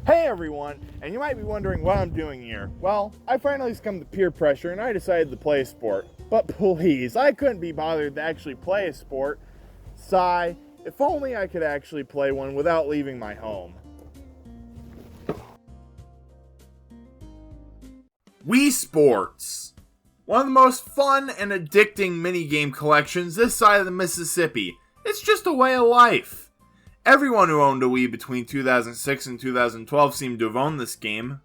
Hey everyone, and you might be wondering what I'm doing here. Well, I finally succumbed to peer pressure and I decided to play a sport. But please, I couldn't be bothered to actually play a sport. Sigh, if only I could actually play one without leaving my home. Wii Sports. One of the most fun and addicting minigame collections this side of the Mississippi. It's just a way of life. Everyone who owned a Wii between 2006 and 2012 seemed to have owned this game.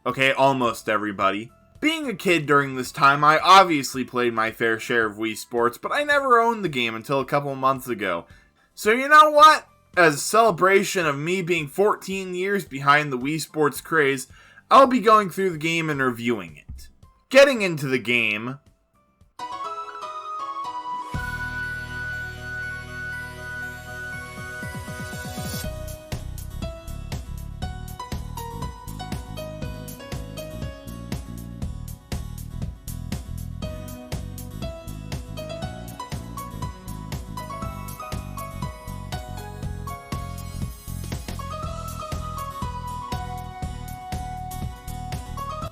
Okay, almost everybody. Being a kid during this time, I obviously played my fair share of Wii Sports, but I never owned the game until a couple months ago. So you know what? As a celebration of me being 14 years behind the Wii Sports craze, I'll be going through the game and reviewing it. Getting into the game...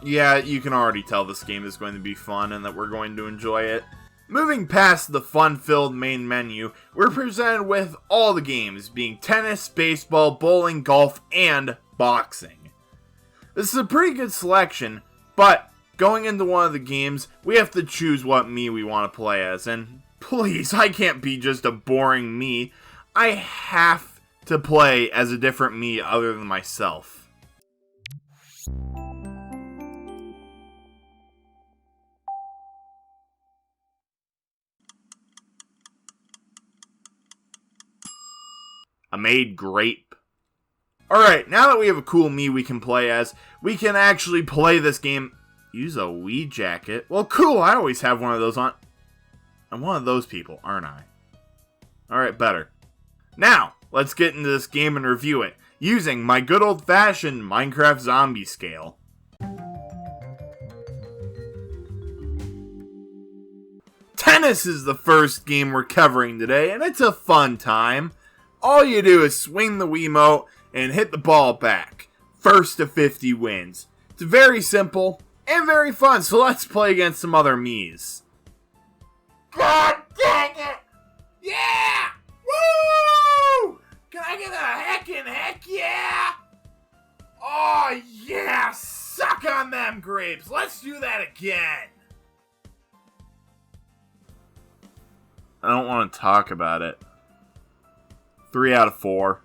Yeah, you can already tell this game is going to be fun and that we're going to enjoy it. Moving past the fun-filled main menu, we're presented with all the games, being tennis, baseball, bowling, golf, and boxing. This is a pretty good selection, but going into one of the games, we have to choose what Mii we want to play as, and please, I can't be just a boring Mii. I have to play as a different Mii other than myself. A made grape. Alright, now that we have a cool Mii we can play as, we can actually play this game. Use a Wii jacket? Well, cool, I always have one of those on. I'm one of those people, aren't I? Alright, better. Now, let's get into this game and review it, using my good old-fashioned Minecraft zombie scale. Tennis is the first game we're covering today, and it's a fun time. All you do is swing the Wiimote and hit the ball back. First to 50 wins. It's very simple and very fun, so let's play against some other Miis. God dang it! Yeah! Woo! Can I get a heckin' heck yeah? Oh yeah! Suck on them grapes! Let's do that again! I don't want to talk about it. 3 out of 4.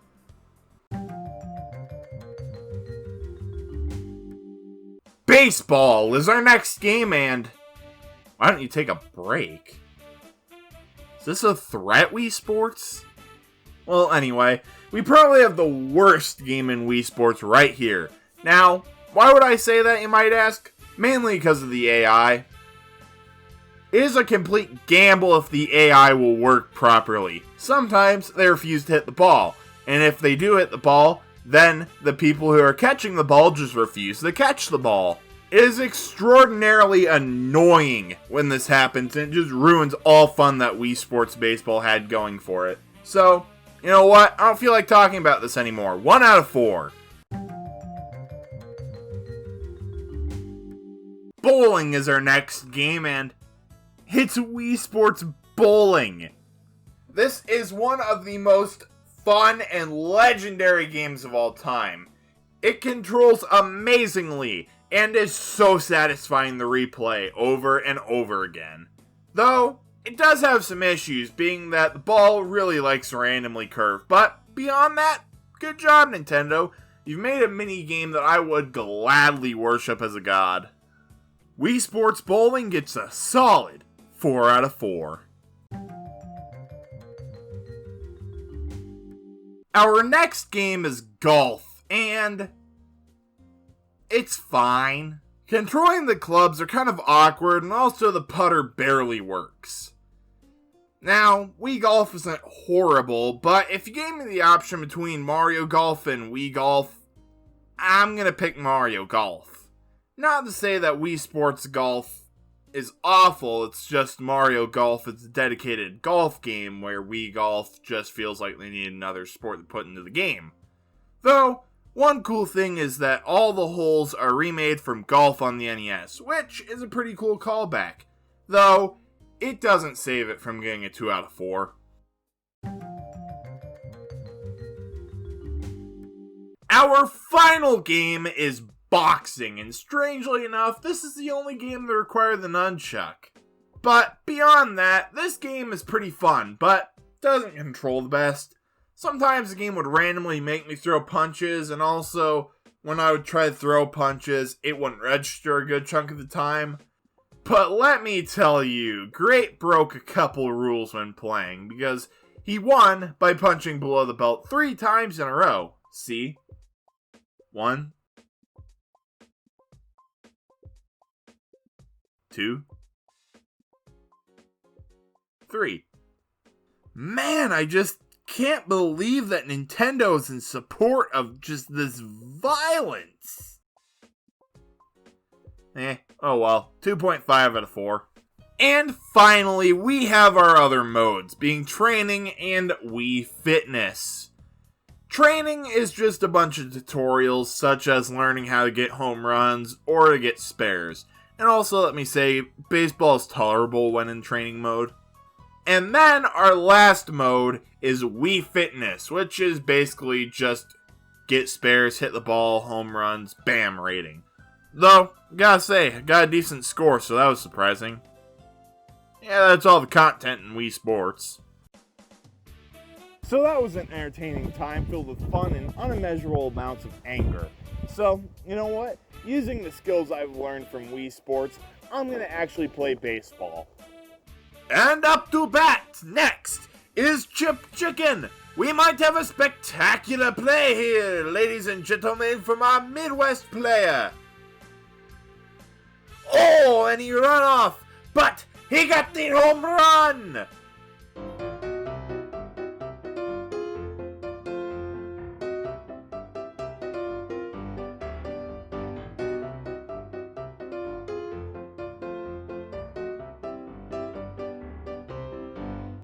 Baseball is our next game, and why don't you take a break? Is this a threat, Wii Sports? Well, anyway, we probably have the worst game in Wii Sports right here. Now, why would I say that, you might ask? Mainly because of the AI. It is a complete gamble if the AI will work properly. Sometimes they refuse to hit the ball, and if they do hit the ball, then the people who are catching the ball just refuse to catch the ball. It is extraordinarily annoying when this happens, and it just ruins all fun that Wii Sports Baseball had going for it. So, you know what? I don't feel like talking about this anymore. 1 out of 4. Bowling is our next game, and it's Wii Sports Bowling. This is one of the most fun and legendary games of all time. It controls amazingly and is so satisfying to replay over and over again. Though, it does have some issues, being that the ball really likes to randomly curve. But beyond that, good job, Nintendo. You've made a mini game that I would gladly worship as a god. Wii Sports Bowling gets a solid 4 out of 4. Our next game is golf, and it's fine. Controlling the clubs are kind of awkward, and also the putter barely works. Now, Wii Golf isn't horrible, but if you gave me the option between Mario Golf and Wii Golf, I'm gonna pick Mario Golf. Not to say that Wii Sports Golf is awful, it's just Mario Golf is a dedicated golf game where Wii Golf just feels like they need another sport to put into the game. Though, one cool thing is that all the holes are remade from Golf on the NES, which is a pretty cool callback. Though, it doesn't save it from getting a 2 out of 4. Our final game is boxing, and strangely enough, this is the only game that requires the nunchuck. But beyond that, this game is pretty fun, but doesn't control the best. Sometimes the game would randomly make me throw punches, and also, when I would try to throw punches, it wouldn't register a good chunk of the time. But let me tell you, Great broke a couple rules when playing, because he won by punching below the belt 3 times in a row. See? 1, 2, 3. Man, I just can't believe that Nintendo is in support of just this violence. Oh well, 2.5 out of 4. And finally, we have our other modes, being training and Wii Fitness. Training is just a bunch of tutorials, such as learning how to get home runs or to get spares. And also, let me say, baseball is tolerable when in training mode. And then our last mode is Wii Fitness, which is basically just get spares, hit the ball, home runs, bam rating. Though, gotta say, I got a decent score, so that was surprising. Yeah, that's all the content in Wii Sports. So that was an entertaining time filled with fun and unimmeasurable amounts of anger. So, you know what? Using the skills I've learned from Wii Sports, I'm gonna actually play baseball. And up to bat next is Chip Chicken. We might have a spectacular play here, ladies and gentlemen, from our Midwest player. Oh, and he run off, but he got the home run.